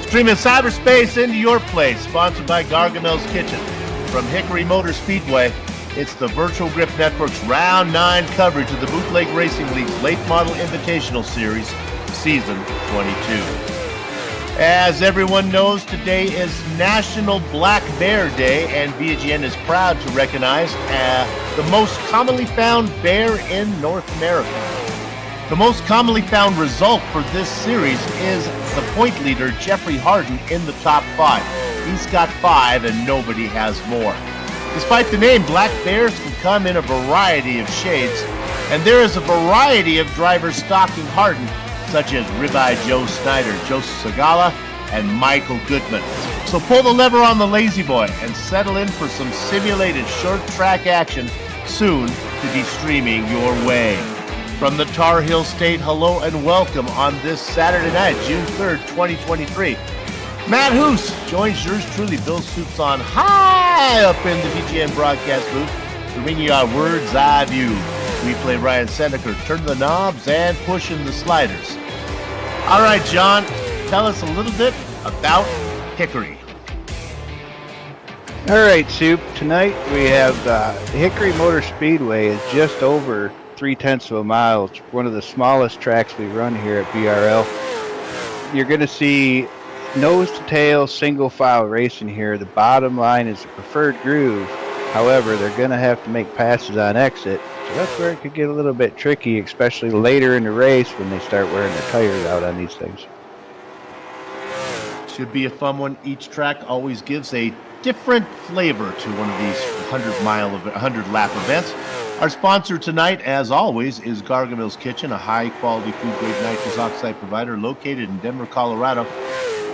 Streaming cyberspace into your place, sponsored by Gargamel's Kitchen. From Hickory Motor Speedway, it's the Virtual Grip Network's Round 9 coverage of the Bootleg Racing League's Late Model Invitational Series, Season 22. As everyone knows, today is National Black Bear Day, and VGN is proud to recognize the most commonly found bear in North America. The most commonly found result for this series is the point leader, Jeffrey Harden, in the top 5. He's got 5 and nobody has more. Despite the name, black bears can come in a variety of shades, and there is a variety of drivers stalking Harden, such as Ribeye Joe Snyder, Joseph Segala, and Michael Goodman. So pull the lever on the Lazy Boy and settle in for some simulated short track action soon to be streaming your way. From the Tar Heel State, hello and welcome on this Saturday night, June 3rd, 2023. Matt Hoos joins yours truly, Bill Soups on high up in the VGN broadcast booth to bring you our Word's Eye View. We play Ryan Seneker, turning the knobs and pushing the sliders. All right, John, tell us a little bit about Hickory. All right, Soup. Tonight we have Hickory Motor Speedway is just over 0.3 of a mile. It's one of the smallest tracks we run here at BRL. You're going to see nose-to-tail single-file racing here. The bottom line is the preferred groove. However, they're going to have to make passes on exit. So that's where it could get a little bit tricky, especially later in the race when they start wearing their tires out on these things. Should be a fun one. Each track always gives a different flavor to one of these 100-lap events. Our sponsor tonight, as always, is Gargamel's Kitchen, a high-quality food-grade nitrous oxide provider located in Denver, Colorado,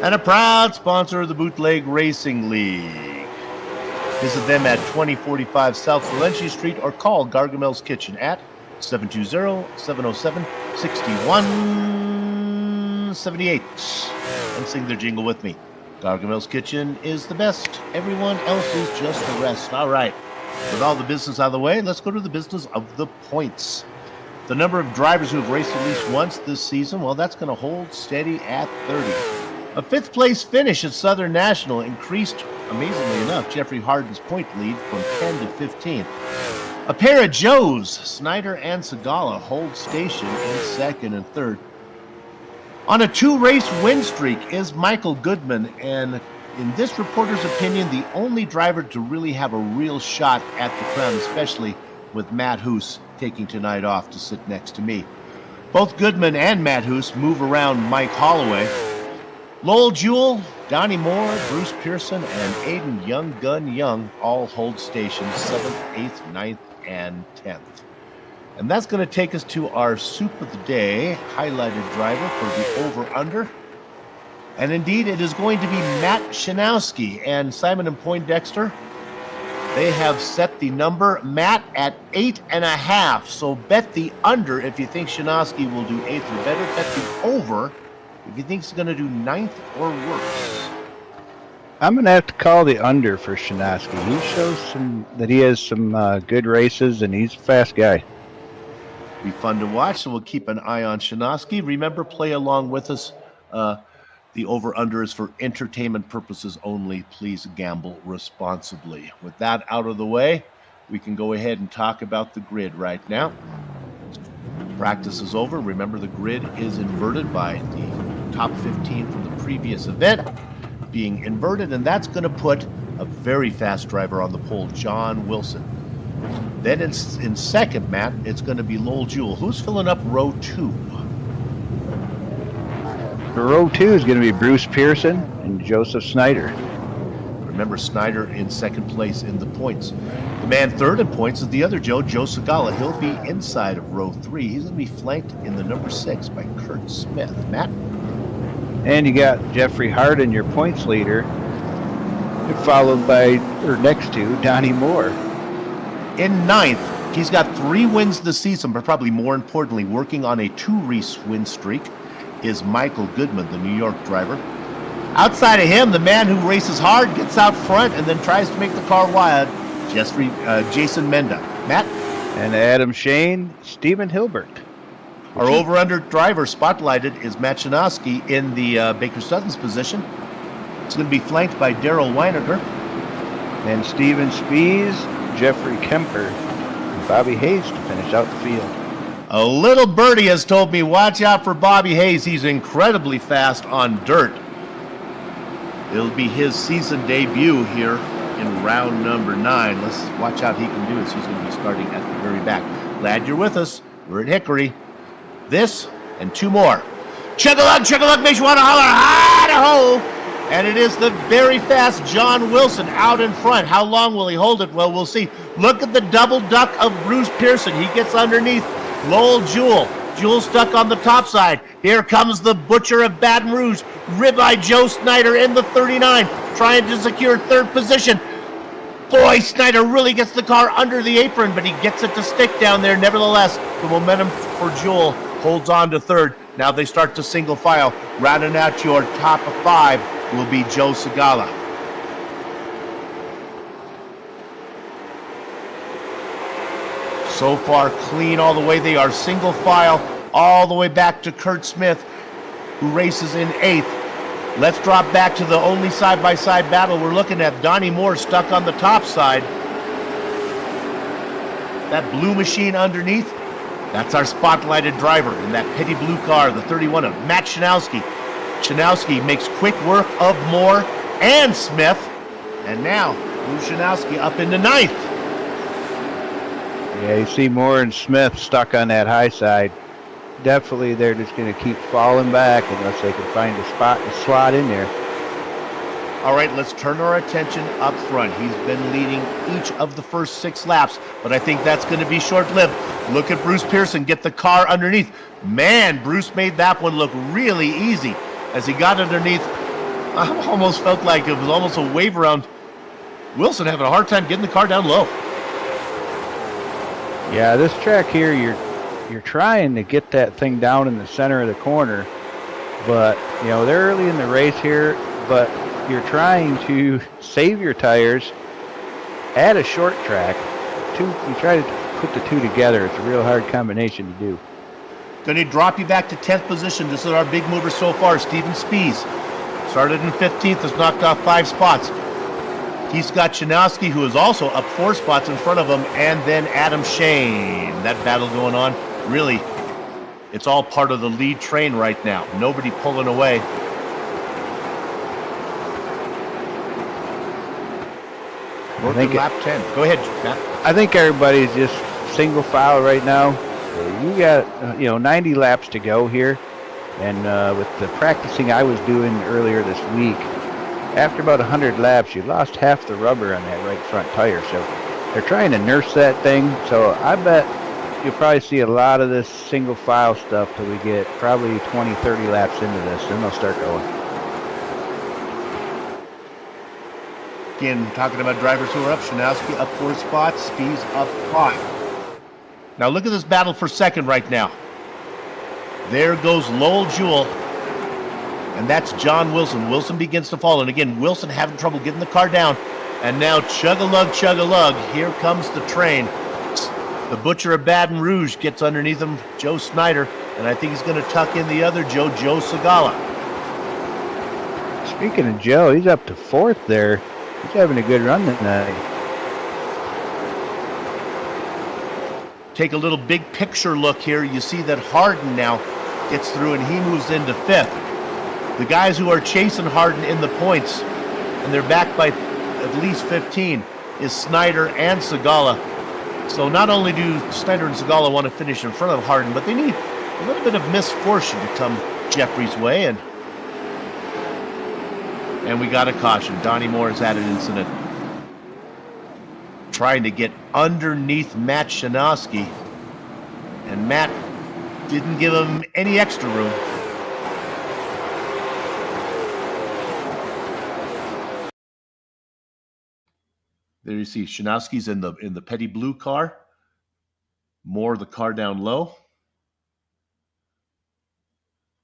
and a proud sponsor of the Bootleg Racing League. Visit them at 2045 South Valencia Street or call Gargamel's Kitchen at 720-707-6178 and sing their jingle with me. Gargamel's Kitchen is the best. Everyone else is just the rest. All right. With all the business out of the way, let's go to the business of the points. The number of drivers who have raced at least once this season, well, that's going to hold steady at 30. A fifth-place finish at Southern National increased, amazingly enough, Jeffrey Harden's point lead from 10 to 15. A pair of Joes, Snyder and Segala, hold station in second and third. On a 2-race win streak is Michael Goodman, and in this reporter's opinion, the only driver to really have a real shot at the crown, especially with Matt Hoos taking tonight off to sit next to me. Both Goodman and Matt Hoos move around Mike Holloway. Lowell Jewell, Donnie Moore, Bruce Pearson, and Aiden Young Gun Young all hold stations 7th, 8th, 9th, and 10th. And that's going to take us to our Soup of the Day highlighted driver for the over-under. And indeed, it is going to be Matt Shanowski and Simon and Poindexter. They have set the number, Matt, at 8.5. So bet the under if you think Shanowski will do 8th or better. Bet the over if you think he's going to do 9th or worse. I'm going to have to call the under for Shanowski. He shows that he has some good races, and he's a fast guy. Be fun to watch, so we'll keep an eye on Shanowski. Remember, play along with us. The over-under is for entertainment purposes only. Please gamble responsibly. With that out of the way, we can go ahead and talk about the grid right now. Practice is over. Remember, the grid is inverted by the top 15 from the previous event being inverted, and that's going to put a very fast driver on the pole, John Wilson. Then in second, Matt, it's going to be Lowell Jewell. Who's filling up row 2? Row 2 is going to be Bruce Pearson and Joseph Snyder. Remember, Snyder in second place in the points. The man third in points is the other Joe Segala. He'll be inside of row 3. He's going to be flanked in the number 6 by Kurt Smith. Matt? And you got Jeffrey Harden, your points leader, followed by, or next to, Donnie Moore. In 9th, he's got 3 wins this season, but probably more importantly, working on a 2-race win streak is Michael Goodman, the New York driver. Outside of him, the man who races hard, gets out front, and then tries to make the car wild, Jason Menda. Matt? And Adam Shane, Stephen Hilbert. Our over-under driver spotlighted is Matt Shanowski in the Baker Sutton's position. It's going to be flanked by Daryl Weinecker. And Steven Spees, Jeffrey Kemper, and Bobby Hayes to finish out the field. A little birdie has told me, watch out for Bobby Hayes. He's incredibly fast on dirt. It'll be his season debut here in round number 9. Let's watch out he can do this. He's going to be starting at the very back. Glad you're with us. We're at Hickory. This and 2 more. Chug-a-lug makes you want to holler, Idaho! And it is the very fast John Wilson out in front. How long will he hold it? Well, we'll see. Look at the double duck of Bruce Pearson. He gets underneath Lowell Jewell. Jewell stuck on the top side. Here comes the Butcher of Baton Rouge. Ribeye Joe Snyder in the 39, trying to secure 3rd position. Boy, Snyder really gets the car under the apron, but he gets it to stick down there. Nevertheless, the momentum for Jewell holds on to 3rd. Now they start to single file. Rounding out your top of 5 will be Joe Segala. So far, clean all the way. They are single file all the way back to Kurt Smith, who races in 8th. Let's drop back to the only side-by-side battle we're looking at. Donnie Moore stuck on the top side. That blue machine underneath, that's our spotlighted driver in that petty blue car, the 31 of Matt Shanowski. Shanowski makes quick work of Moore and Smith. And now, Lou Shanowski up into 9th. Yeah, you see Moore and Smith stuck on that high side. Definitely they're just going to keep falling back unless they can find a spot to slot in there. All right, let's turn our attention up front. He's been leading each of the first 6 laps, but I think that's going to be short-lived. Look at Bruce Pearson get the car underneath. Man, Bruce made that one look really easy as he got underneath. I almost felt like it was almost a wave around. Wilson having a hard time getting the car down low. Yeah, this track here, you're trying to get that thing down in the center of the corner, but you know they're early in the race here, but you're trying to save your tires at a short track. You try to put the 2 together. It's a real hard combination to do. Going to drop you back to 10th position. This is our big mover so far, Steven Spees. Started in 15th, has knocked off 5 spots. He's got Shanowski, who is also up 4 spots in front of him, and then Adam Shane. That battle going on. Really, it's all part of the lead train right now. Nobody pulling away. Working lap 10. Go ahead, Matt. I think everybody's just single file right now. You got 90 laps to go here, and with the practicing I was doing earlier this week, after about 100 laps, you lost half the rubber on that right front tire. So they're trying to nurse that thing. So I bet you'll probably see a lot of this single file stuff till we get probably 20, 30 laps into this. Then they'll start going. Again, talking about drivers who are up. Shanowski up 4 spots. Spees up 5. Now look at this battle for second right now. There goes Lowell Jewell. And that's John Wilson. Wilson begins to fall. And again, Wilson having trouble getting the car down. And now chug-a-lug. Here comes the train. The Butcher of Baton Rouge gets underneath him, Joe Snyder. And I think he's going to tuck in the other Joe Segala. Speaking of Joe, he's up to 4th there. He's having a good run tonight. Take a little big picture look here. You see that Harden now gets through and he moves into 5th. The guys who are chasing Harden in the points, and they're back by at least 15, is Snyder and Segala. So not only do Snyder and Segala want to finish in front of Harden, but they need a little bit of misfortune to come Jeffrey's way. And we got a caution. Donnie Moore has had an incident trying to get underneath Matt Shanowski, and Matt didn't give him any extra room. There you see Shanowski's in the petty blue car. Moore the car down low.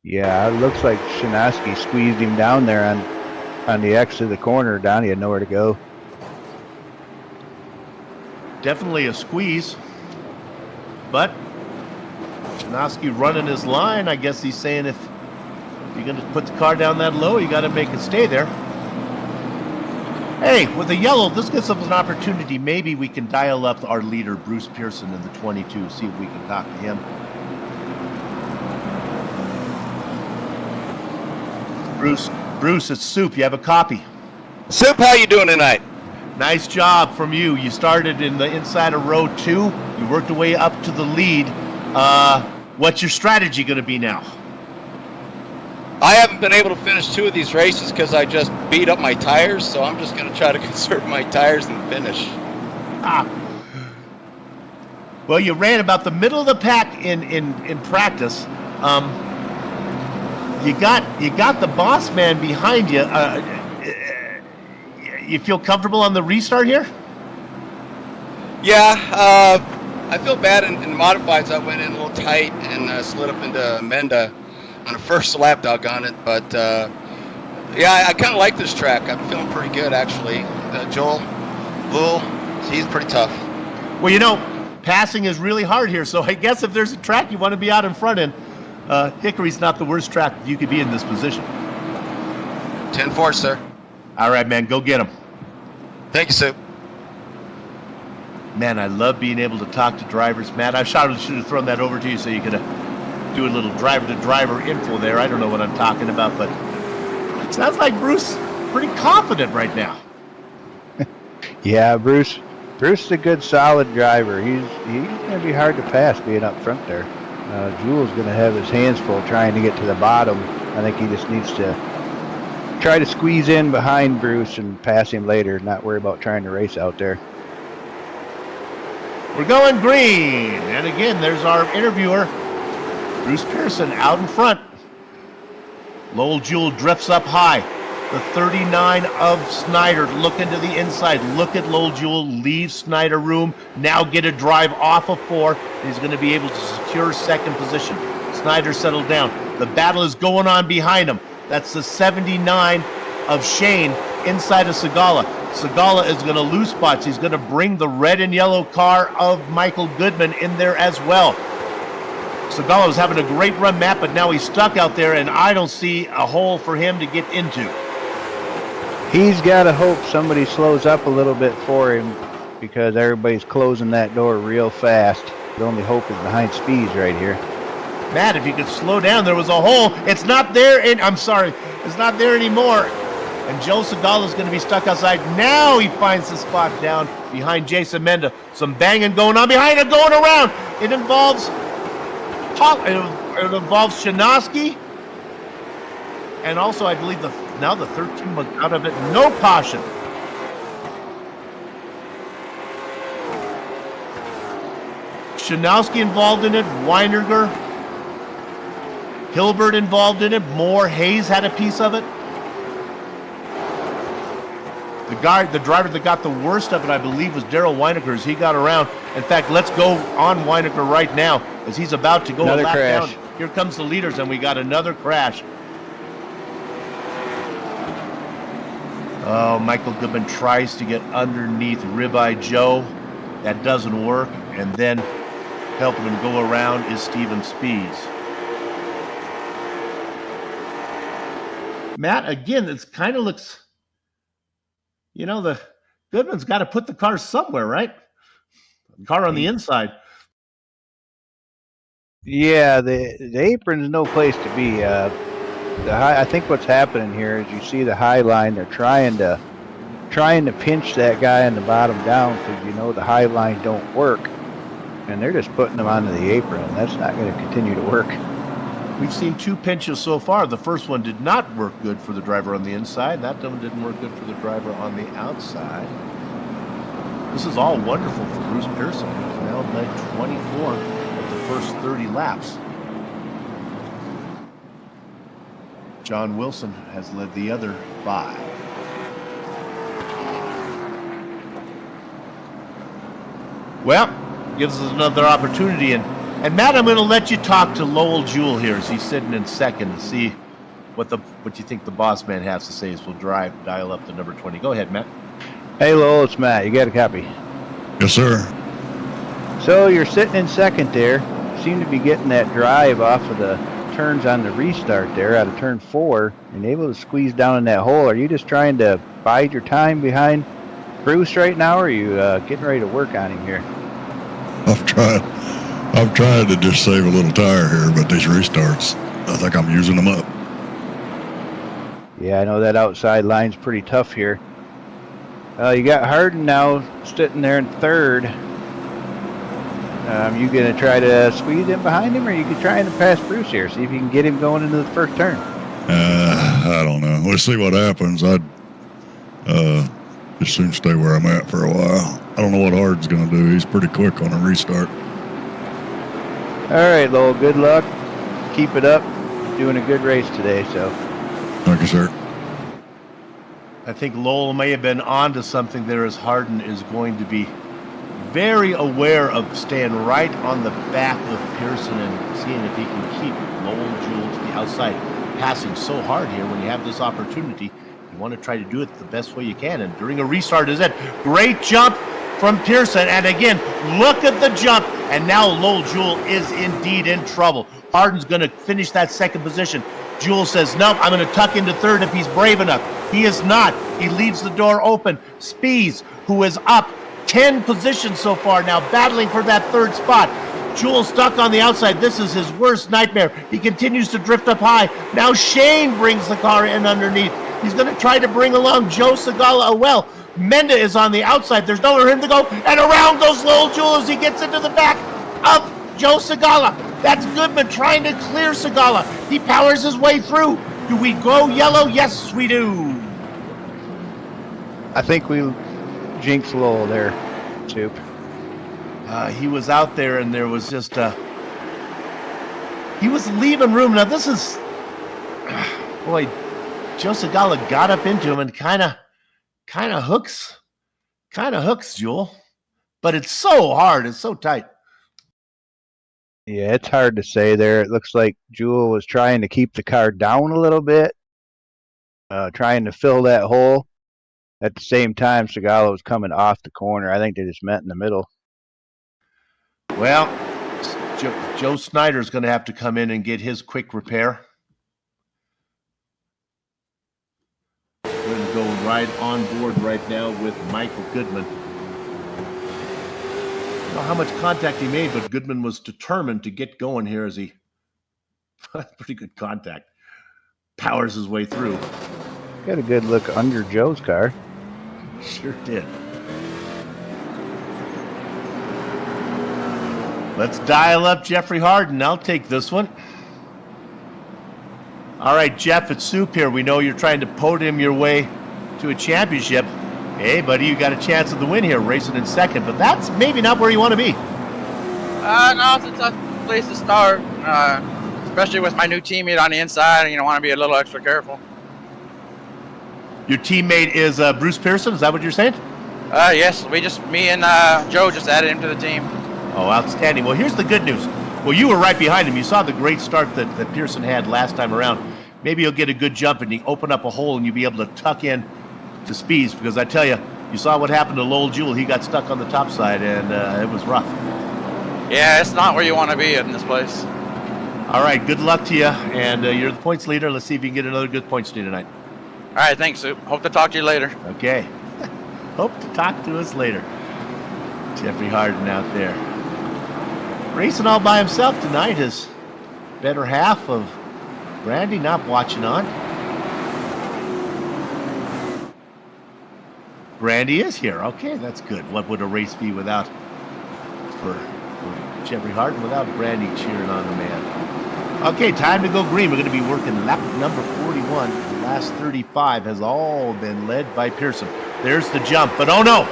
Yeah, it looks like Shanowski squeezed him down there on the exit of the corner. Donnie had nowhere to go. Definitely a squeeze, but Shanowski running his line. I guess he's saying if you're going to put the car down that low, you got to make it stay there. Hey, with the yellow, this gives us an opportunity. Maybe we can dial up our leader, Bruce Pearson, in the 22, see if we can talk to him. Bruce, it's Soup. You have a copy. Soup, how you doing tonight? Nice job from you. You started in the inside of row 2. You worked your way up to the lead. What's your strategy going to be now? I haven't been able to finish 2 of these races because I just beat up my tires, so I'm just going to try to conserve my tires and finish. Well, you ran about the middle of the pack in practice. You got the boss man behind you. You feel comfortable on the restart here? Yeah, I feel bad in modifieds. I went in a little tight and slid up into Menda on the first lap, doggone it. But yeah, I kind of like this track. I'm feeling pretty good, actually. Joel, he's pretty tough. Well, you know, passing is really hard here. So I guess if there's a track you want to be out in front in, Hickory's not the worst track you could be in this position. 10-4, sir. All right, man, go get him. Thank you, Soup. Man, I love being able to talk to drivers. Matt, I should have thrown that over to you so you could do a little driver-to-driver info there. I don't know what I'm talking about, but it sounds like Bruce pretty confident right now. Yeah, Bruce is a good, solid driver. He's going to be hard to pass being up front there. Jules going to have his hands full trying to get to the bottom. I think he just needs to try to squeeze in behind Bruce and pass him later, not worry about trying to race out there. We're going green. And again, there's our interviewer, Bruce Pearson, out in front. Lowell Jewell drifts up high. The 39 of Snyder looking to the inside. Look at Lowell Jewell leave Snyder room. Now get a drive off of 4. He's going to be able to secure second position. Snyder settled down. The battle is going on behind him. That's the 79 of Shane inside of Segala. Segala is going to lose spots. He's going to bring the red and yellow car of Michael Goodman in there as well. Segala was having a great run, Matt, but now he's stuck out there, and I don't see a hole for him to get into. He's got to hope somebody slows up a little bit for him because everybody's closing that door real fast. The only hope is behind Speeds right here. Matt, if you could slow down, there was a hole. It's not there. It's not there anymore. And Joe Segala is going to be stuck outside. Now he finds the spot down behind Jason Menda. Some banging going on behind it, going around. It involves Shinosky. And also, I believe now the 13 was out of it. No caution. Shinosky involved in it. Weinerger. Hilbert involved in it. Moore. Hayes had a piece of it. The driver that got the worst of it, I believe, was Daryl Weinerger as he got around. In fact, let's go on Weinerger right now as he's about to go another a lap crash. down. Here comes the leaders, and we got another crash. Oh, Michael Goodman tries to get underneath Ribeye Joe. That doesn't work. And then helping him go around is Steven Speeds. Matt, again, it kind of looks, the Goodman's got to put the car somewhere, right? The car on the inside. Yeah, the apron's no place to be. I think what's happening here is you see the high line. They're trying to pinch that guy on the bottom down because the high line don't work, and they're just putting them onto the apron, and that's not going to continue to work. We've seen 2 pinches so far. The first one did not work good for the driver on the inside. That one didn't work good for the driver on the outside. This is all wonderful for Bruce Pearson. He's now led 24 of the first 30 laps. John Wilson has led the other 5. Well, gives us another opportunity. And Matt, I'm going to let you talk to Lowell Jewell here as he's sitting in second to see what you think the boss man has to say as we'll dial up to number 20. Go ahead, Matt. Hey, Lowell, it's Matt. You got a copy? Yes, sir. So you're sitting in second there. Seem to be getting that drive off of the turns on the restart there out of turn 4 and able to squeeze down in that hole. Are you just trying to bide your time behind Bruce right now, or are you getting ready to work on him here? I've tried to just save a little tire here, but these restarts, I think I'm using them up. Yeah, I know that outside line's pretty tough here. You got Harden now sitting there in third. You gonna try to squeeze in behind him, or you could try to pass Bruce here, see if you can get him going into the first turn? I don't know. Let's see what happens. I'd just soon stay where I'm at for a while. I don't know what Harden's gonna do. He's pretty quick on a restart. All right, Lowell, good luck. Keep it up. Doing a good race today, so. Thank you, sir. I think Lowell may have been onto something there, as Harden is going to be very aware of staying right on the back of Pearson and seeing if he can keep Lowell Jewell to the outside. Passing so hard here when you have this opportunity, you want to try to do it the best way you can, and during a restart is it. Great jump from Pearson, and again, look at the jump, and now Lowell Jewell is indeed in trouble. Harden's going to finish that second position. Jewell says, nope, I'm going to tuck into third if he's brave enough. He is not. He leaves the door open. Spees, who is up 10 positions so far now, battling for that third spot. Jewell stuck on the outside. This is his worst nightmare. He continues to drift up high. Now Shane brings the car in underneath. He's going to try to bring along Joe Segala. Well, Menda is on the outside. There's nowhere for him to go. And around goes Lowell Jewell as he gets into the back of Joe Segala. That's Goodman trying to clear Segala. He powers his way through. Do we go yellow? Yes, we do. I think we jinxed Lowell there, Soup. He was out there, and there was just he was leaving room. Now this is, boy, Joe Segala got up into him and kind of hooks Jewell, but it's so hard, it's so tight. Yeah, it's hard to say there. It looks like Jewell was trying to keep the car down a little bit, trying to fill that hole. At the same time, Segala was coming off the corner. I think they just met in the middle. Well, Joe Snyder's going to have to come in and get his quick repair. We're going to go right on board right now with Michael Goodman. I don't know how much contact he made, but Goodman was determined to get going here as he, pretty good contact, powers his way through. Got a good look under Joe's car. Sure did. Let's dial up Jeffrey Harden. I'll take this one. All right, Jeff, it's Soup here. We know you're trying to podium your way to a championship. Hey, buddy, you got a chance of the win here, racing in second, but that's maybe not where you want to be. No, it's a tough place to start, especially with my new teammate on the inside. You want to be a little extra careful. Your teammate is Bruce Pearson. Is that what you're saying? Yes, me and Joe just added him to the team. Oh, outstanding. Well, here's the good news. Well, you were right behind him. You saw the great start that Pearson had last time around. Maybe you'll get a good jump and you open up a hole and you'll be able to tuck in to Speeds, because I tell you, you saw what happened to Lowell Jewell. He got stuck on the top side, and it was rough. Yeah, it's not where you want to be in this place. All right, good luck to you, and you're the points leader. Let's see if you can get another good points to you tonight. All right, thanks, Soup. Hope to talk to you later. Okay. Hope to talk to us later. Jeffrey Harden out there. Racing all by himself tonight. His better half of Brandy not watching on. Brandy is here. Okay, that's good. What would a race be without, for Jeffrey Harden, without Brandy cheering on the man? Okay, time to go green. We're going to be working lap number 41. The last 35 has all been led by Pearson. There's the jump, but oh no!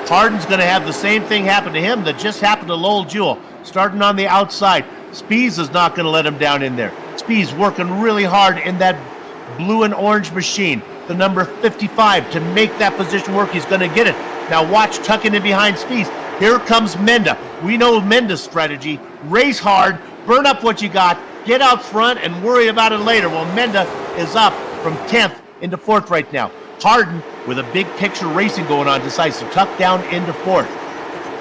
Harden's going to have the same thing happen to him that just happened to Lowell Jewell. Starting on the outside. Spees is not going to let him down in there. Spees working really hard in that blue and orange machine. The number 55 to make that position work. He's going to get it. Now watch, tucking in behind Spees. Here comes Menda. We know Menda's strategy. Race hard, burn up what you got, get out front, and worry about it later. Well, Menda is up from 10th into 4th right now. Harden, with a big picture racing going on, decides to tuck down into 4th.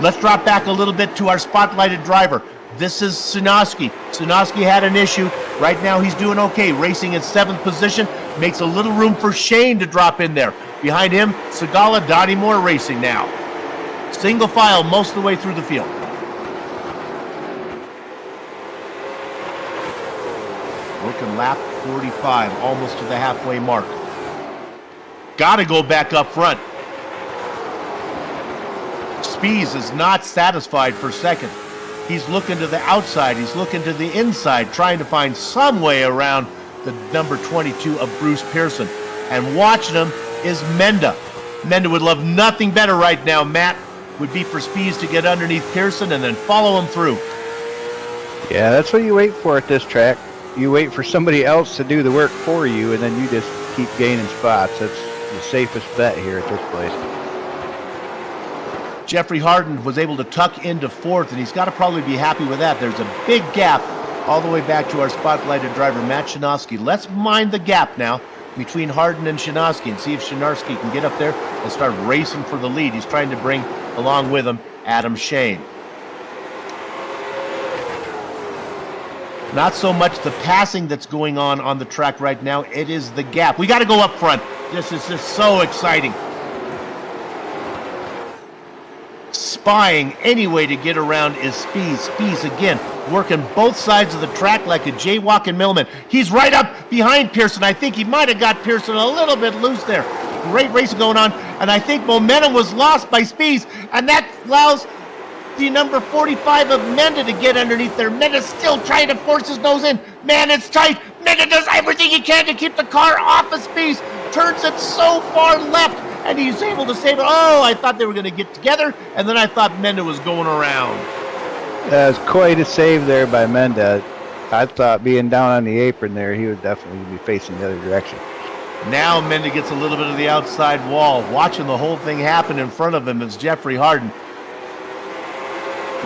Let's drop back a little bit to our spotlighted driver. This is Sinoski. Sinoski had an issue. Right now he's doing okay, racing in 7th position. Makes a little room for Shane to drop in there. Behind him, Segala Dottie Moore Racing now. Single file most of the way through the field. Working lap 45, almost to the halfway mark. Got to go back up front. Spees is not satisfied for second. He's looking to the outside. He's looking to the inside, trying to find some way around the number 22 of Bruce Pearson. And watching him is Menda. Menda would love nothing better right now, Matt, would be for Spees to get underneath Pearson and then follow him through. Yeah, that's what you wait for at this track. You wait for somebody else to do the work for you, and then you just keep gaining spots. That's the safest bet here at this place. Jeffrey Harden was able to tuck into fourth, and he's got to probably be happy with that. There's a big gap all the way back to our spotlighted driver, Matt Shinosky. Let's mind the gap now between Harden and Shinosky and see if Shinosky can get up there and start racing for the lead. He's trying to bring along with him Adam Shane. Not so much the passing that's going on the track right now. It is the gap. We got to go up front. This is just so exciting. Spying any way to get around is Spees. Spees again working both sides of the track like a jaywalking millman. He's right up behind Pearson. I think he might have got Pearson a little bit loose there. Great racing going on, and I think momentum was lost by Spees, and that allows the number 45 of Menda to get underneath there. Menda's still trying to force his nose in. Man, it's tight. Menda does everything he can to keep the car off of Spees. Turns it so far left, and he's able to save it. Oh, I thought they were going to get together, and then I thought Menda was going around. That was quite a save there by Menda. I thought being down on the apron there, he would definitely be facing the other direction. Now Menda gets a little bit of the outside wall. Watching the whole thing happen in front of him is Jeffrey Harden.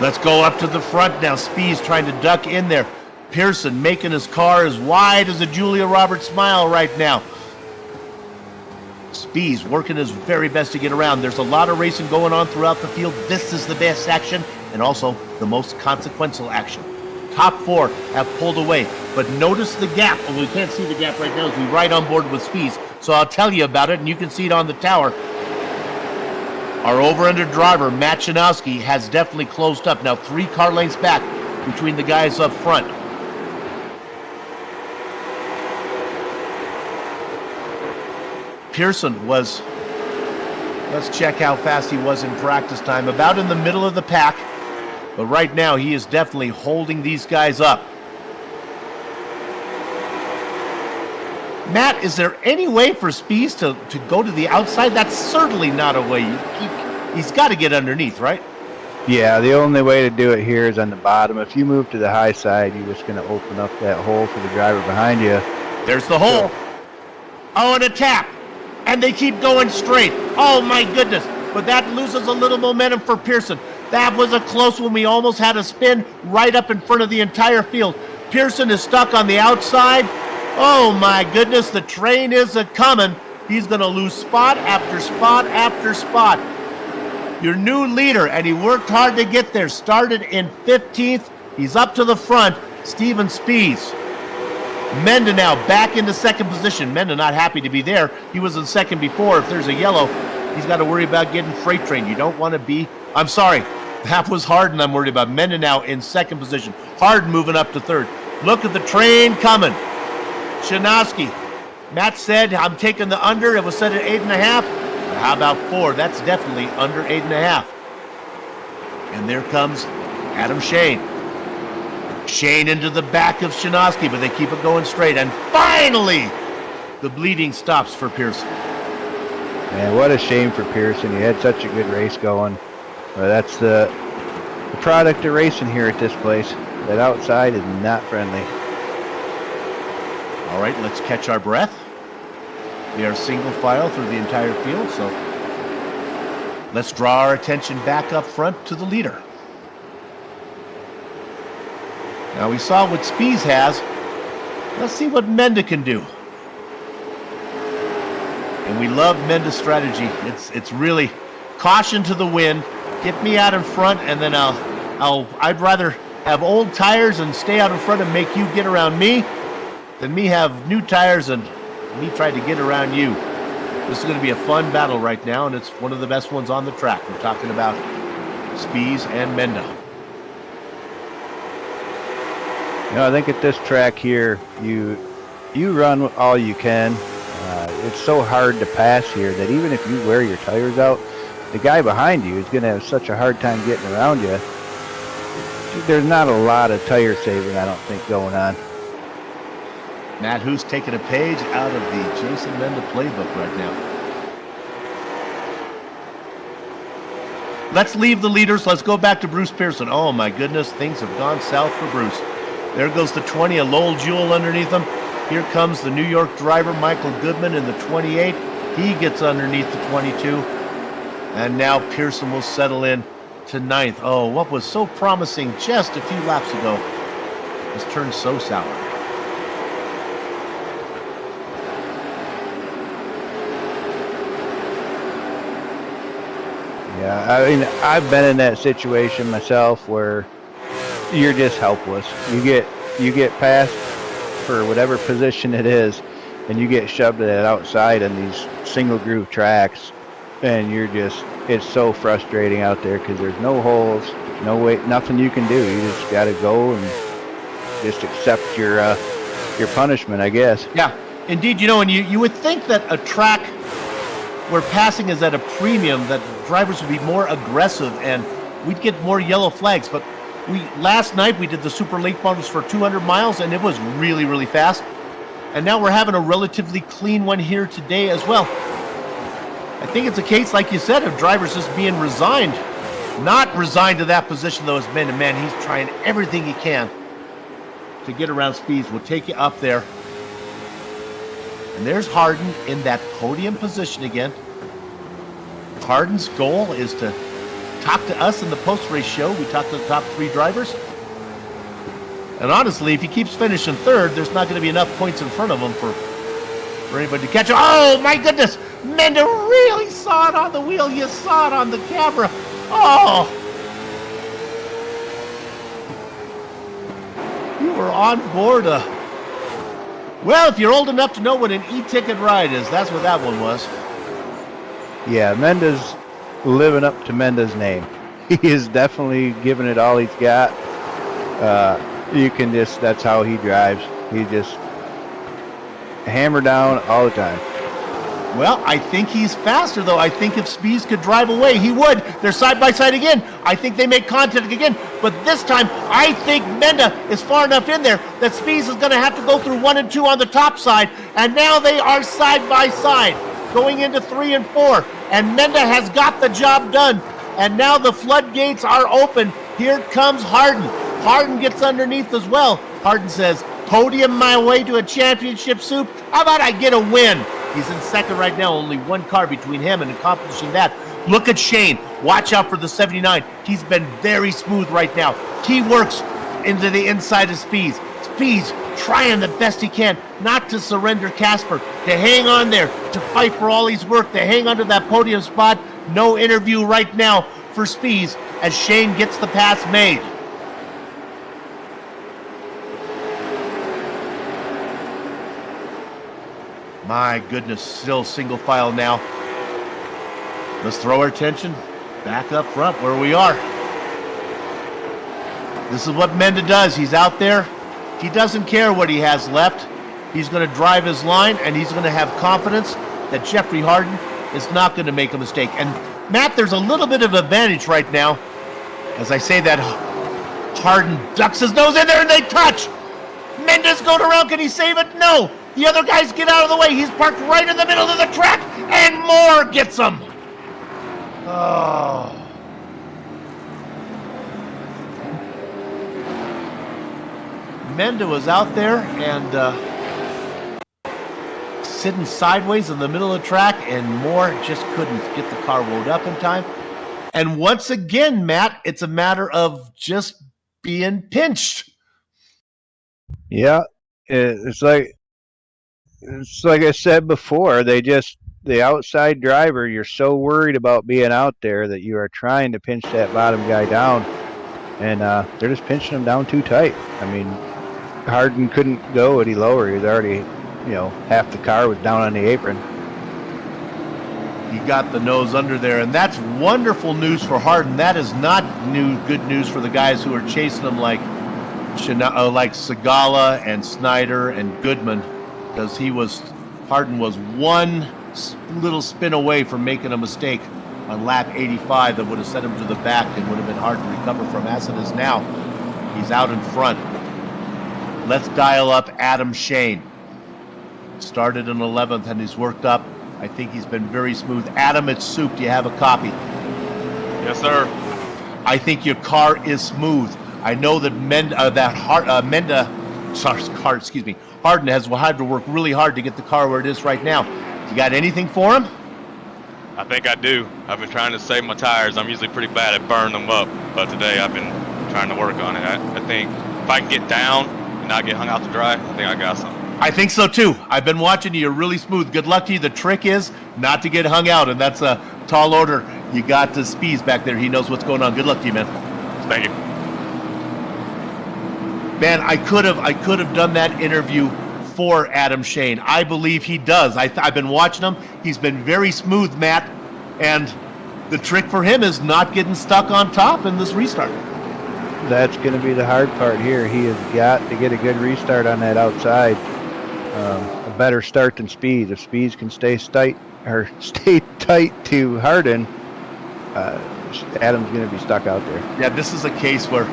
Let's go up to the front now. Spees trying to duck in there. Pearson making his car as wide as a Julia Roberts smile right now. Spees working his very best to get around. There's a lot of racing going on throughout the field. This is the best action and also the most consequential action. Top four have pulled away, but notice the gap. Well, we can't see the gap right now as we ride on board with Spees, so I'll tell you about it, and you can see it on the tower. Our over-under driver, Matt Shinosky, has definitely closed up. Now 3 car lengths back between the guys up front. Pearson was, let's check how fast he was in practice time, about in the middle of the pack, but right now he is definitely holding these guys up. Matt, is there any way for Spees to go to the outside? That's certainly not a way. He's got to get underneath, right? Yeah, the only way to do it here is on the bottom. If you move to the high side, you're just going to open up that hole for the driver behind you. There's the hole. Oh, and a tap. And they keep going straight. Oh, my goodness. But that loses a little momentum for Pearson. That was a close one. We almost had a spin right up in front of the entire field. Pearson is stuck on the outside. Oh, my goodness. The train is a-coming. He's going to lose spot after spot after spot. Your new leader, and he worked hard to get there. Started in 15th. He's up to the front. Steven Spees. Menda now back into second position. Menda not happy to be there. He was in second before. If there's a yellow, he's got to worry about getting freight train. You don't want to be... I'm sorry. That was Harden I'm worried about. Menda now in second position. Harden moving up to third. Look at the train coming. Shinosky. Matt said, I'm taking the under. It was set at 8.5. How about 4? That's definitely under 8.5. And there comes Adam Shane. Shane into the back of Shinosky, but they keep it going straight. And finally, the bleeding stops for Pearson. Man, what a shame for Pearson. He had such a good race going. That's the product of racing here at this place. That outside is not friendly. All right, let's catch our breath. We are single file through the entire field, so let's draw our attention back up front to the leader. Now we saw what Spees has. Let's see what Menda can do. And we love Menda's strategy. It's really caution to the wind. Get me out in front, and then I'd rather have old tires and stay out in front and make you get around me than me have new tires and me try to get around you. This is going to be a fun battle right now, and it's one of the best ones on the track. We're talking about Spies and Menda. You know, I think at this track here, you run all you can. It's so hard to pass here that even if you wear your tires out, the guy behind you is going to have such a hard time getting around you. There's not a lot of tire saving, I don't think, going on. Matt Hoos taking a page out of the Jason Menda playbook right now. Let's leave the leaders. Let's go back to Bruce Pearson. Oh my goodness, things have gone south for Bruce. There goes the 20, a Lowell Jewell underneath him. Here comes the New York driver, Michael Goodman, in the 28. He gets underneath the 22. And now Pearson will settle in to 9th. Oh, what was so promising just a few laps ago has turned so sour. Yeah, I mean, I've been in that situation myself where you're just helpless. You get passed for whatever position it is, and you get shoved to that outside on these single groove tracks, and it's so frustrating out there because there's no holes, no way, nothing you can do. You just got to go and just accept your punishment, I guess. Yeah, indeed. You know, and you would think that a track where passing is at a premium, that drivers would be more aggressive and we'd get more yellow flags. But last night we did the Super Late Models for 200 miles, and it was really, really fast. And now we're having a relatively clean one here today as well. I think it's a case, like you said, of drivers just being resigned. Not resigned to that position, though, as man to man. He's trying everything he can to get around Speeds. We'll take you up there. And there's Harden in that podium position again. Harden's goal is to talk to us in the post-race show. We talk to the top 3 drivers. And honestly, if he keeps finishing 3rd, there's not going to be enough points in front of him for anybody to catch him. Oh, my goodness! Menda really saw it on the wheel. You saw it on the camera. Oh! You were on board well, if you're old enough to know what an e-ticket ride is, that's what that one was. Yeah, Menda's living up to Menda's name. He is definitely giving it all he's got. That's how he drives. He just hammer down all the time. Well, I think he's faster, though. I think if Spees could drive away, he would. They're side by side again. I think they make contact again. But this time, I think Menda is far enough in there that Spees is going to have to go through 1 and 2 on the top side. And now they are side by side, going into 3 and 4. And Menda has got the job done. And now the floodgates are open. Here comes Harden. Harden gets underneath as well. Harden says, podium my way to a championship soup. How about I get a win? He's in 2nd right now, only 1 car between him and accomplishing that. Look at Shane. Watch out for the 79. He's been very smooth right now. He works into the inside of Spees. Spees trying the best he can not to surrender Casper, to hang on there, to fight for all he's worth, to hang onto that podium spot. No interview right now for Spees as Shane gets the pass made. My goodness, still single file now. Let's throw our attention back up front where we are. This is what Menda does. He's out there. He doesn't care what he has left. He's going to drive his line, and he's going to have confidence that Jeffrey Harden is not going to make a mistake. And Matt, there's a little bit of advantage right now. As I say that, Harden ducks his nose in there, and they touch. Menda's going around. Can he save it? No. The other guys get out of the way. He's parked right in the middle of the track, and Moore gets him. Oh. Menda was out there and sitting sideways in the middle of the track, and Moore just couldn't get the car wound up in time. And once again, Matt, it's a matter of just being pinched. Yeah, it's like I said before, the outside driver, you're so worried about being out there that you are trying to pinch that bottom guy down, and they're just pinching him down too tight. I mean, Harden couldn't go any lower. He was already, half the car was down on the apron. He got the nose under there, and that's wonderful news for Harden. That is not good news for the guys who are chasing him like Segala and Snyder and Goodman, because Harden was one little spin away from making a mistake on lap 85 that would have sent him to the back and would have been hard to recover from. As it is now, he's out in front. Let's dial up Adam Shane. Started in 11th and he's worked up. I think he's been very smooth. Adam, it's Soup. Do you have a copy? Yes, sir. I think your car is smooth. I know that Harden has had to work really hard to get the car where it is right now. You got anything for him? I think I do. I've been trying to save my tires. I'm usually pretty bad at burning them up, but today I've been trying to work on it. I think if I can get down and not get hung out to dry, I think I got something. I think so too. I've been watching you. You're really smooth. Good luck to you. The trick is not to get hung out, and that's a tall order. You got the Spees back there. He knows what's going on. Good luck to you, man. Thank you. Man, I could have done that interview for Adam Shane. I believe he does. I've been watching him. He's been very smooth, Matt, and the trick for him is not getting stuck on top in this restart. That's going to be the hard part here. He has got to get a good restart on that outside. A better start than Speed. If Speed can stay tight to Harden, Adam's going to be stuck out there. Yeah, this is a case where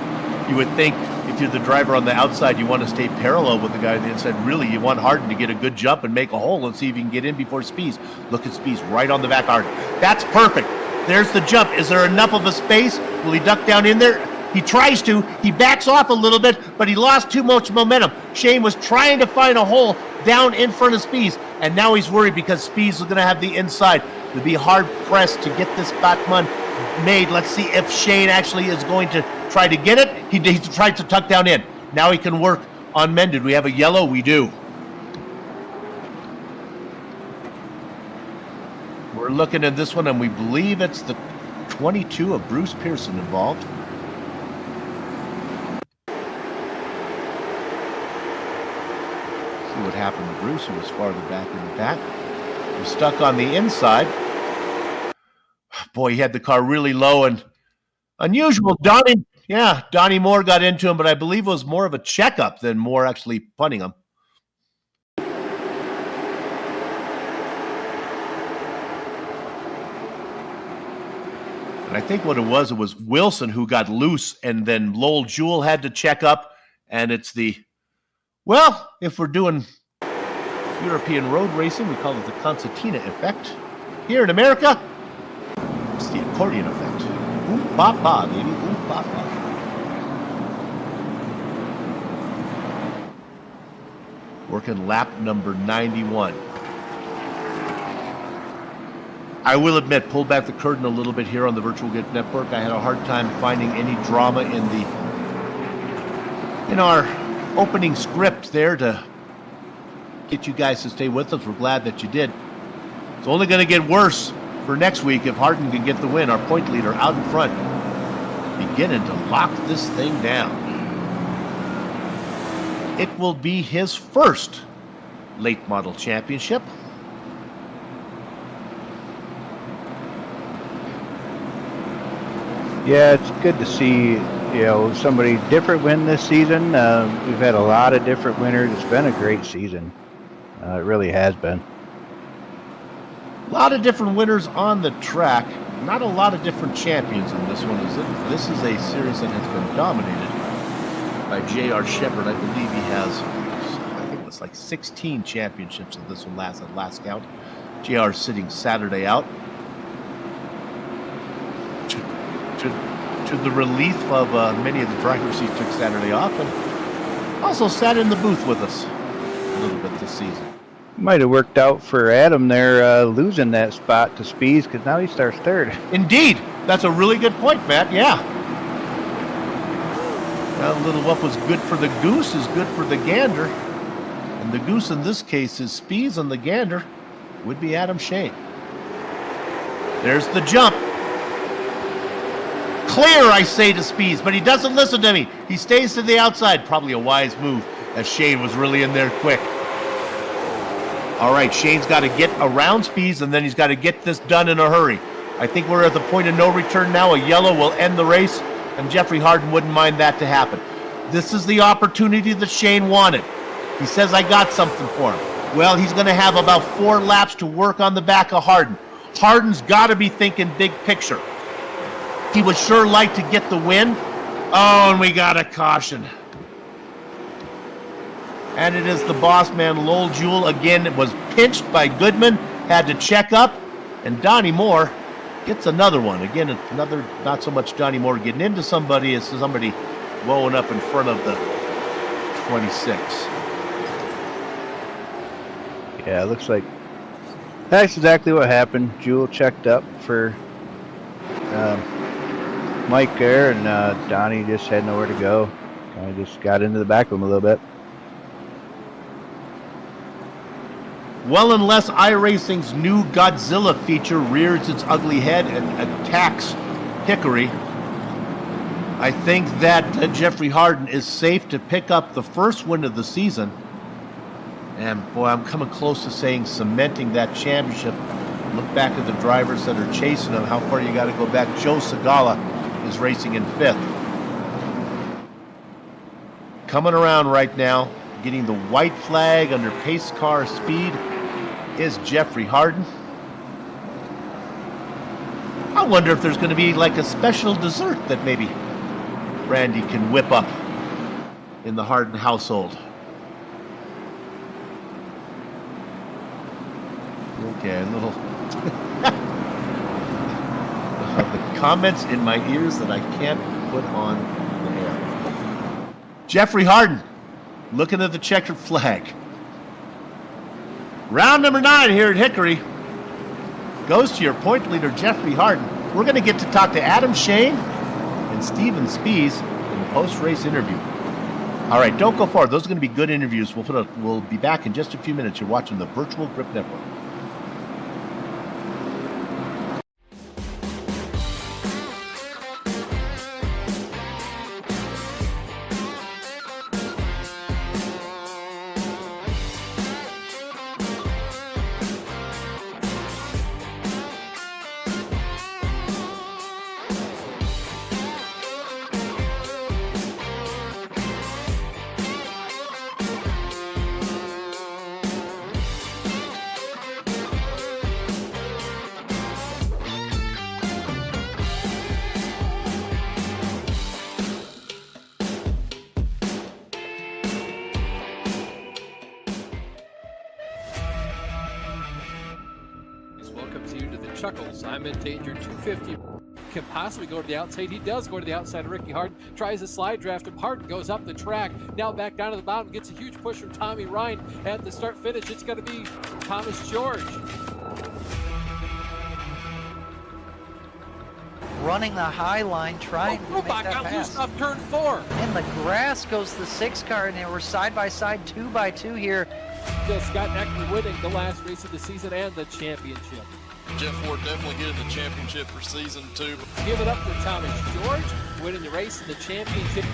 you would think if you're the driver on the outside, you want to stay parallel with the guy on the inside. Really, you want Harden to get a good jump and make a hole and see if you can get in before Spees. Look at Spees right on the back Harden. That's perfect. There's the jump. Is there enough of a space? Will he duck down in there? He tries to. He backs off a little bit, but he lost too much momentum. Shane was trying to find a hole down in front of Spees, and now he's worried because Spees is going to have the inside. He'll be hard-pressed to get this Batman made. Let's see if Shane actually is going to try to get it. He tried to tuck down in. Now he can work on mended. We have a yellow? We do. We're looking at this one, and we believe it's the 22 of Bruce Pearson involved. See what happened to Bruce, who was farther back in the back. He was stuck on the inside. Boy, he had the car really low and unusual. Donnie Moore got into him, but I believe it was more of a checkup than Moore actually punting him. And I think what it was Wilson who got loose, and then Lowell Jewell had to check up, and it's if we're doing European road racing, we call it the concertina effect. Here in America, it's the accordion effect. Ooh, ba-ba, baby. Ooh, ba-ba. Working lap number 91. I will admit, pull back the curtain a little bit here on the Virtual Get Network. I had a hard time finding any drama in our opening script there to get you guys to stay with us. We're glad that you did. It's only going to get worse for next week if Harden can get the win. Our point leader out in front, beginning to lock this thing down. It will be his first late model championship. Yeah, it's good to see, somebody different win this season. We've had a lot of different winners. It's been a great season. It really has been. A lot of different winners on the track. Not a lot of different champions in this one, is it? This is a series that has been dominated by J.R. Shepard. I believe he has, I think it was like 16 championships in this one at last count. J.R. sitting Saturday out. To the relief of many of the drivers, he took Saturday off and also sat in the booth with us a little bit this season. Might have worked out for Adam there, losing that spot to Spees, because now he starts third. Indeed. That's a really good point, Matt. Yeah. Well, a little what was good for the goose is good for the gander. And the goose in this case is Spees, and the gander would be Adam Shane. There's the jump. Clear, I say to Spees, but he doesn't listen to me. He stays to the outside. Probably a wise move, as Shane was really in there quick. All right, Shane's got to get around Speeds, and then he's got to get this done in a hurry. I think we're at the point of no return now. A yellow will end the race, and Jeffrey Harden wouldn't mind that to happen. This is the opportunity that Shane wanted. He says, I got something for him. Well, he's going to have about 4 laps to work on the back of Harden. Harden's got to be thinking big picture. He would sure like to get the win. Oh, and we got a caution. And it is the boss man, Lowell Jewell. Again, it was pinched by Goodman, had to check up, and Donnie Moore gets another one. Again, another, not so much Donnie Moore getting into somebody as somebody blowing up in front of the 26. Yeah, it looks like that's exactly what happened. Jewell checked up for Mike there, and Donnie just had nowhere to go. Kind of just got into the back of him a little bit. Well, unless iRacing's new Godzilla feature rears its ugly head and attacks Hickory, I think that Jeffrey Harden is safe to pick up the first win of the season. And boy, I'm coming close to saying cementing that championship. Look back at the drivers that are chasing him. How far you got to go back? Joe Segala is racing in 5th. Coming around right now, getting the white flag under pace car speed is Jeffrey Harden. I wonder if there's going to be like a special dessert that maybe Randy can whip up in the Harden household. Okay, a little the comments in my ears that I can't put on the air. Jeffrey Harden looking at the checkered flag. Round number 9 here at Hickory goes to your point leader, Jeffrey Harden. We're going to get to talk to Adam Shane and Steven Spees in the post-race interview. All right, don't go far. Those are going to be good interviews. We'll be back in just a few minutes. You're watching the Virtual Grip Network. Welcome to you to the Chuckles. I'm in danger. 250 can possibly go to the outside. He does go to the outside of Ricky Harden. Tries a slide draft him. Harden goes up the track. Now back down to the bottom. Gets a huge push from Tommy Ryan at the start finish. It's going to be Thomas George. Running the high line, trying to make that got pass. loose off turn 4. In the grass goes the 6 car, and they were side by side, 2 by 2 here. Scott Eckler winning the last race of the season and the championship. Jeff Ford definitely getting the championship for season 2. Give it up for Thomas George, winning the race and the championship.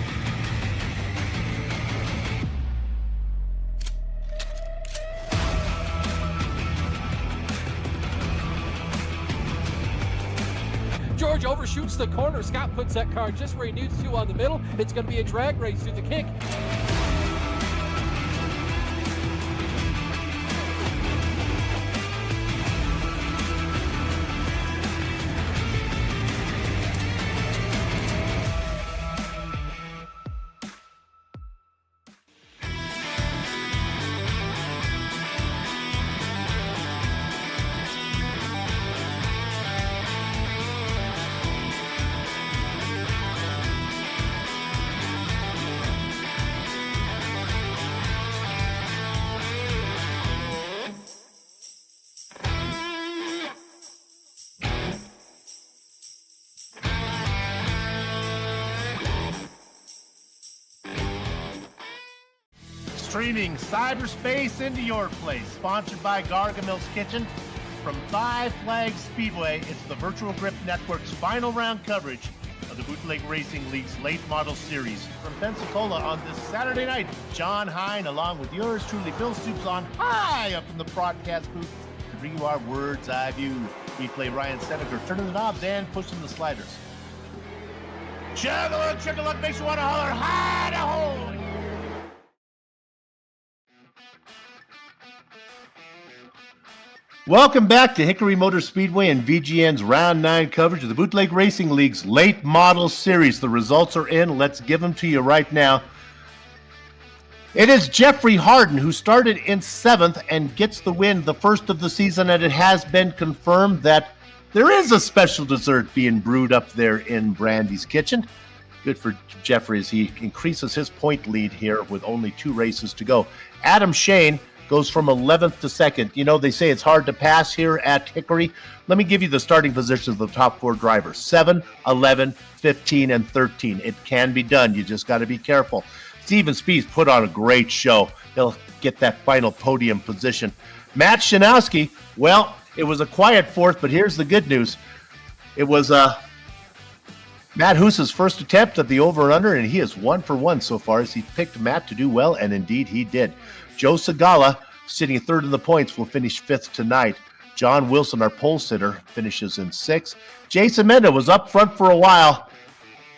George overshoots the corner. Scott puts that car just where he needs to on the middle. It's going to be a drag race through the kick. Streaming cyberspace into your place. Sponsored by Gargamel's Kitchen. From Five Flags Speedway, it's the Virtual Grip Network's final round coverage of the Bootleg Racing League's Late Model Series. From Pensacola on this Saturday night, John Hine, along with yours truly, Bill Stoops, on high up in the broadcast booth to bring you our Words Eye View. We play Ryan Seneca, turning the knobs and pushing the sliders. Chug-a-lug, makes you want to holler, hi-da-ho! Welcome back to Hickory Motor Speedway and VGN's Round 9 coverage of the Bootleg Racing League's Late Model Series. The results are in. Let's give them to you right now. It is Jeffrey Harden who started in 7th and gets the win, the first of the season, and it has been confirmed that there is a special dessert being brewed up there in Brandy's kitchen. Good for Jeffrey as he increases his point lead here with only 2 races to go. Adam Shane goes from 11th to 2nd. You know, they say it's hard to pass here at Hickory. Let me give you the starting positions of the top 4 drivers. 7, 11, 15, and 13. It can be done. You just got to be careful. Steven Spieth put on a great show. He'll get that final podium position. Matt Shanowski, well, it was a quiet 4th, but here's the good news. It was Matt Hoose's first attempt at the over and under, and he is 1 for 1 so far as he picked Matt to do well, and indeed he did. Joe Segala, sitting 3rd in the points, will finish 5th tonight. John Wilson, our pole sitter, finishes in 6th. Jason Menda was up front for a while.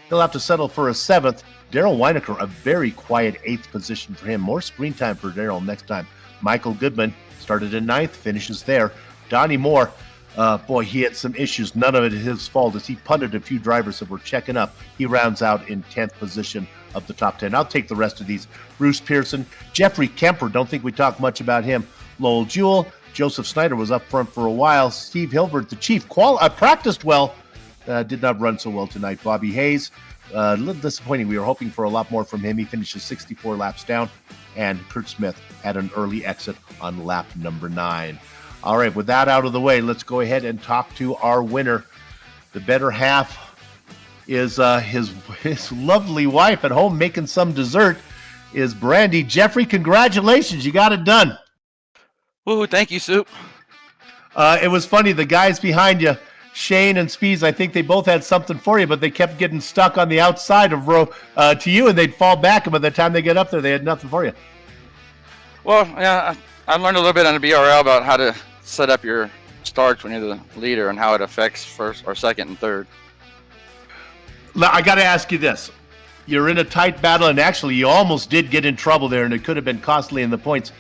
He'll have to settle for a 7th. Darrell Weinecker, a very quiet 8th position for him. More screen time for Darrell next time. Michael Goodman started in 9th, finishes there. Donnie Moore, boy, he had some issues. None of it his fault as he punted a few drivers that were checking up. He rounds out in 10th position of the top 10. I'll take the rest of these. Bruce Pearson, Jeffrey Kemper, don't think we talk much about him. Lowell Jewell, Joseph Snyder was up front for a while. Steve Hilbert, the chief, practiced well, did not run so well tonight. Bobby Hayes, a little disappointing. We were hoping for a lot more from him. He finishes 64 laps down. And Kurt Smith had an early exit on lap number 9. All right, with that out of the way, let's go ahead and talk to our winner. The better half is his lovely wife at home making some dessert, is Brandy. Jeffrey, congratulations. You got it done. Woo, thank you, Soup. It was funny. The guys behind you, Shane and Spees, I think they both had something for you, but they kept getting stuck on the outside of row to you, and they'd fall back, and by the time they get up there, they had nothing for you. Well, yeah, I learned a little bit on the BRL about how to set up your starts when you're the leader and how it affects first or second and third. I got to ask you this. You're in a tight battle, and actually you almost did get in trouble there, and it could have been costly in the points.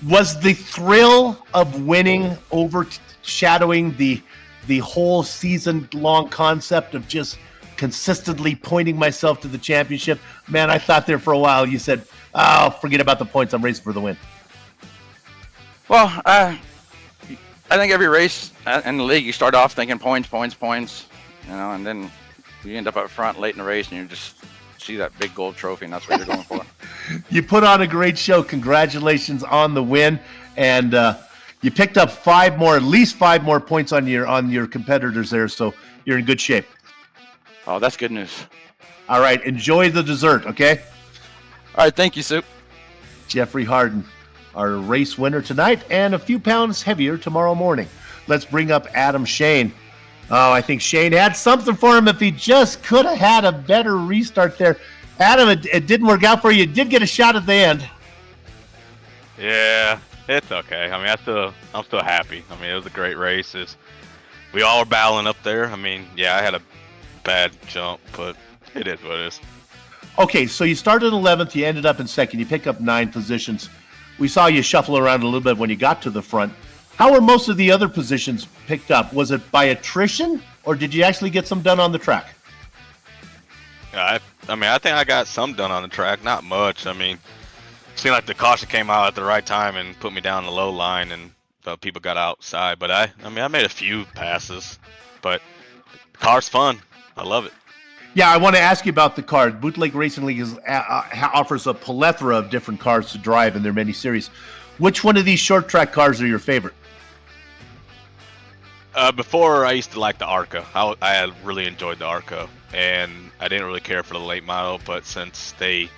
Was the thrill of winning overshadowing the whole season-long concept of just consistently pointing myself to the championship? Man, I thought there for a while you said, oh, forget about the points. I'm racing for the win. Well, I think every race in the league, you start off thinking points, you know, and then you end up up front late in the race and you just see that big gold trophy, and that's what you're going for. You put on a great show. Congratulations on the win. And you picked up at least 5 more points on your competitors there, so you're in good shape. Oh, that's good news. All right, enjoy the dessert, okay? All right, thank you, Soup. Jeffrey Harden, our race winner tonight, and a few pounds heavier tomorrow morning. Let's bring up Adam Shane. Oh, I think Shane had something for him if he just could have had a better restart there. Adam, it didn't work out for you. You did get a shot at the end. Yeah, it's okay. I mean, I'm still happy. I mean, it was a great race. We all were battling up there. I mean, yeah, I had a bad jump, but it is what it is. Okay, so you started 11th. You ended up in 2nd. You pick up 9 positions. We saw you shuffle around a little bit when you got to the front. How were most of the other positions picked up? Was it by attrition, or did you actually get some done on the track? I think I got some done on the track, not much. I mean, it seemed like the caution came out at the right time and put me down the low line, and people got outside. But I made a few passes, but the car's fun. I love it. Yeah, I want to ask you about the car. Bootleg Racing League offers a plethora of different cars to drive in their many series. Which one of these short track cars are your favorite? Before, I used to like the Arca. I had really enjoyed the Arca, and I didn't really care for the late model, but since they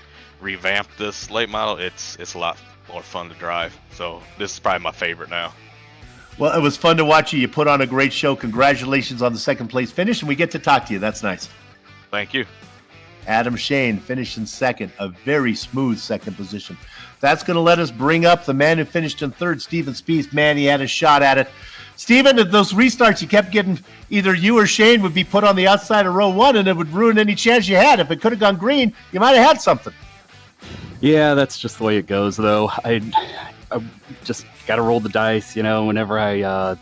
revamped this late model, it's a lot more fun to drive. So this is probably my favorite now. Well, it was fun to watch you. You put on a great show. Congratulations on the 2nd place finish, and we get to talk to you. That's nice. Thank you. Adam Shane finished in second, a very smooth second position. That's going to let us bring up the man who finished in third, Steven Spieth. Man, he had a shot at it. Steven, at those restarts, you kept getting either you or Shane would be put on the outside of row one, and it would ruin any chance you had. If it could have gone green, you might have had something. Yeah, that's just the way it goes, though. I just got to roll the dice, whenever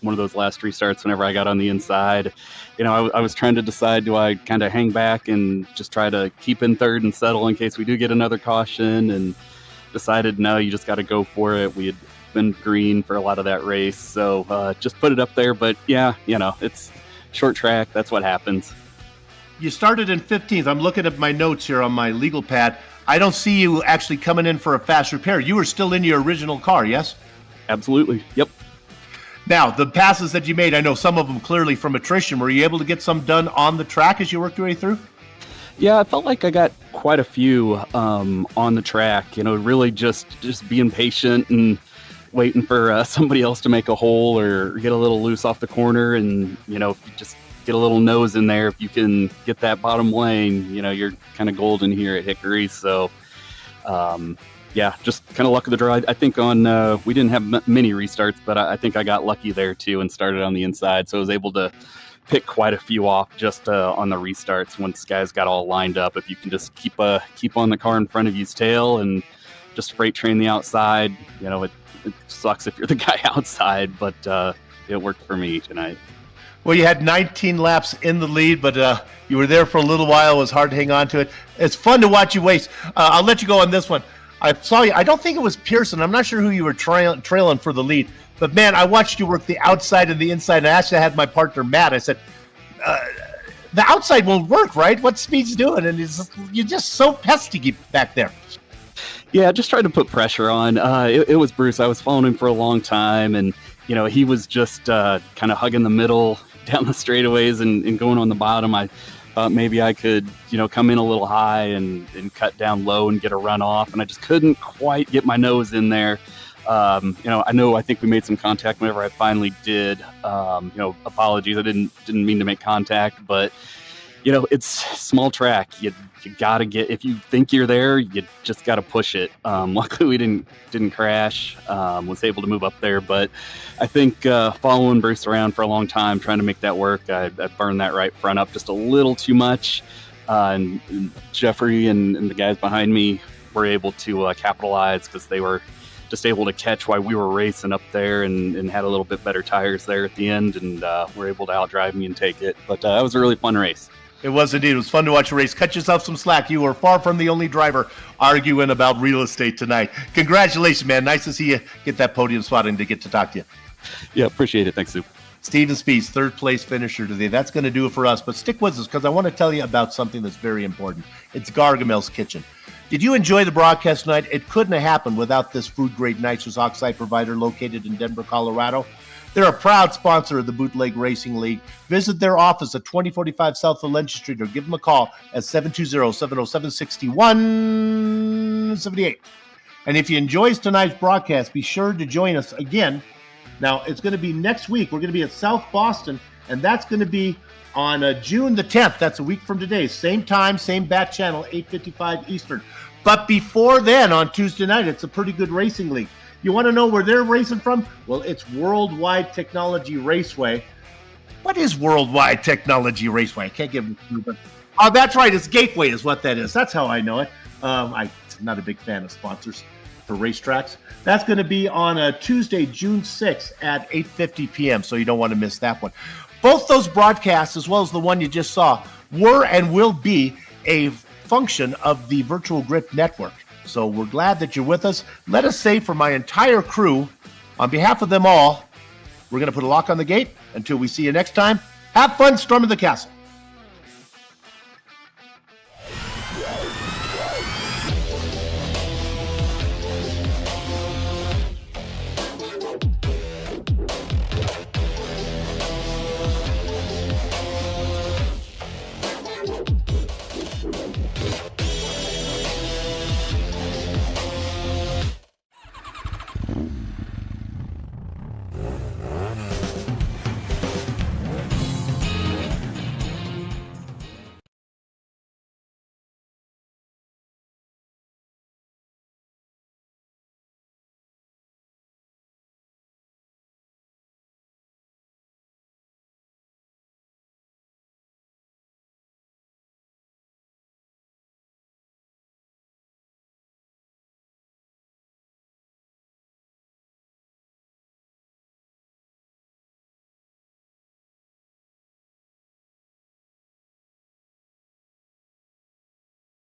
one of those last restarts, whenever I got on the inside, I was trying to decide, do I kind of hang back and just try to keep in third and settle in case we do get another caution, and decided, no, you just got to go for it. We had been green for a lot of that race, so just put it up there. But yeah, it's short track. That's what happens. You started in 15th. I'm looking at my notes here on my legal pad. I don't see you actually coming in for a fast repair. You were still in your original car, yes? Absolutely. Yep. Now, the passes that you made, I know some of them clearly from attrition. Were you able to get some done on the track as you worked your way through? Yeah, I felt like I got quite a few on the track. Really just being patient and waiting for somebody else to make a hole or get a little loose off the corner. And, if you just get a little nose in there, if you can get that bottom lane, you're kind of golden here at Hickory. So, yeah, just kind of luck of the draw. I think we didn't have many restarts, but I think I got lucky there too and started on the inside. So I was able to pick quite a few off just on the restarts once guys got all lined up. If you can just keep on the car in front of you's tail and just freight train the outside, it sucks if you're the guy outside, but it worked for me tonight. Well, you had 19 laps in the lead, but you were there for a little while. It was hard to hang on to it. It's fun to watch you race. I'll let you go on this one. I saw you. I don't think it was Pearson. I'm not sure who you were trailing for the lead. But, man, I watched you work the outside and the inside. And I actually had my partner, Matt. I said, the outside won't work, right? What Speed's doing? And you're just so pesky back there. Yeah, just trying to put pressure on. It was Bruce. I was following him for a long time. And, he was just kind of hugging the middle down the straightaways and going on the bottom. I thought maybe I could, come in a little high and cut down low and get a run off. And I just couldn't quite get my nose in there. I think we made some contact whenever I finally did. Apologies. I didn't mean to make contact, but, it's small track. You got to if you think you're there, you just got to push it. Luckily we didn't crash, was able to move up there, but I think following Bruce around for a long time, trying to make that work, I burned that right front up just a little too much. And Jeffrey and the guys behind me were able to capitalize because they were just able to catch while we were racing up there and had a little bit better tires there at the end, and were able to outdrive me and take it. But that was a really fun race. It was indeed. It was fun to watch a race. Cut yourself some slack. You were far from the only driver arguing about real estate tonight. Congratulations, man. Nice to see you get that podium spot and to get to talk to you. Yeah, appreciate it. Thanks, Sue. Steven Spieth, third place finisher today. That's going to do it for us. But stick with us because I want to tell you about something that's very important. It's Gargamel's Kitchen. Did you enjoy the broadcast tonight? It couldn't have happened without this food-grade nitrous oxide provider located in Denver, Colorado. They're a proud sponsor of the Bootleg Racing League. Visit their office at 2045 South Valencia Street or give them a call at 720-707-6178. And if you enjoyed tonight's broadcast, be sure to join us again. Now, it's going to be next week. We're going to be at South Boston, and that's going to be on June the 10th. That's a week from today. Same time, same bat channel, 8:55 Eastern. But before then, on Tuesday night, it's a pretty good racing league. You want to know where they're racing from? Well, it's Worldwide Technology Raceway. What is Worldwide Technology Raceway? I can't give it. Oh, that's right. It's Gateway is what that is. That's how I know it. I'm not a big fan of sponsors for racetracks. That's going to be on Tuesday, June 6th at 8:50 p.m., so you don't want to miss that one. Both those broadcasts, as well as the one you just saw, were and will be a function of the Virtual Grip Network. So we're glad that you're with us. Let us say for my entire crew, on behalf of them all, we're going to put a lock on the gate. Until we see you next time, have fun storming the castle.